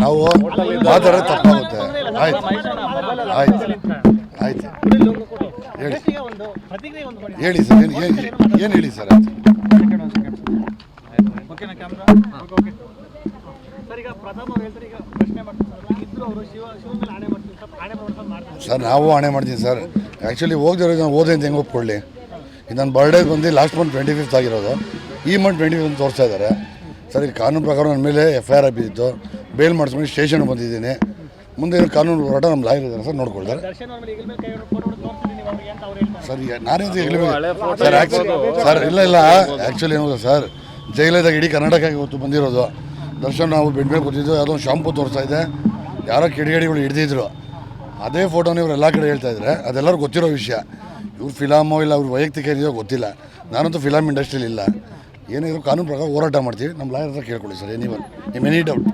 ನಾವು ಮಾತಾಡೋದು ತಪ್ಪಾಗುತ್ತೆ. ಆಯ್ತು ಆಯ್ತು ಆಯ್ತು ಹೇಳಿ ಹೇಳಿ ಸರ್. ಏನು ಹೇಳಿ ಸರ್? ಸರ್ ನಾವು ಆಣೆ ಮಾಡ್ತೀನಿ ಸರ್. ಆ್ಯಕ್ಚುಲಿ ಹೋಗ್ದಿರೋದು ನಾನು ಓದೆ ಅಂತ ಹೆಂಗೆ ಒಪ್ಕೊಳ್ಳಿ? ನನ್ನ ಬರ್ಡೇ ಬಂದು ಲಾಸ್ಟ್ ಮಂತ್ 25th ಆಗಿರೋದು, ಈ ಮಂತ್ 25th ತೋರಿಸ್ತಾ ಇದ್ದಾರೆ ಸರ್. ಈಗ ಕಾನೂನು ಪ್ರಕಾರ ನನ್ನ ಮೇಲೆ FIR ಬಿದ್ದಿತ್ತು, ಬೇಲ್ ಮಾಡಿಸ್ಕೊಂಡು ಸ್ಟೇಷನ್ ಬಂದಿದ್ದೀನಿ. ಮುಂದೆ ಕಾನೂನು ಹೋರಾಟ ನಮ್ಮ ಲಾಯರ್ ಇದ್ದಾರೆ ಸರ್, ನೋಡ್ಕೊಳ್ತಾರೆ ಸರ್. ನಾನೇನು ಸರ್ ಸರ್ ಇಲ್ಲ ಆ್ಯಕ್ಚುಲಿ ಏನು ಸರ್, ಜೈಲದಾಗ ಇಡೀ ಕರ್ನಾಟಕ ಇವತ್ತು ಬಂದಿರೋದು. ದರ್ಶನ್ ನಾವು ಬೆಡ್ ಮೇಲೆ ಕೂತಿದ್ದು, ಯಾವುದೋ ಒಂದು ಶಾಂಪು ತೋರಿಸ್ತಾ ಇದೆ, ಯಾರೋ ಕಿಡಿಗೇಡಿಗಳು ಹಿಡಿದಿದ್ರು. ಅದೇ ಫೋಟೋನ ಇವ್ರು ಎಲ್ಲ ಕಡೆ ಹೇಳ್ತಾ ಇದ್ದಾರೆ, ಅದೆಲ್ಲರೂ ಗೊತ್ತಿರೋ ವಿಷಯ. ಇವ್ರು ಫಿಲಮೋ ಇಲ್ಲ ಅವ್ರ ವೈಯಕ್ತಿಕ ಇದೆಯೋ ಗೊತ್ತಿಲ್ಲ. ನಾನಂತೂ ಫಿಲಮ್ ಇಂಡಸ್ಟ್ರಿಲಿ ಇಲ್ಲ. ಏನಿದ್ರು ಕಾನೂನು ಪ್ರಕಾರ ಹೋರಾಟ ಮಾಡ್ತೀವಿ. ನಮ್ಮ ಲಾಯರ್ ಹತ್ರ ಕೇಳ್ಕೊಳ್ಳಿ ಸರ್, ಎನಿ ಡೌಟ್.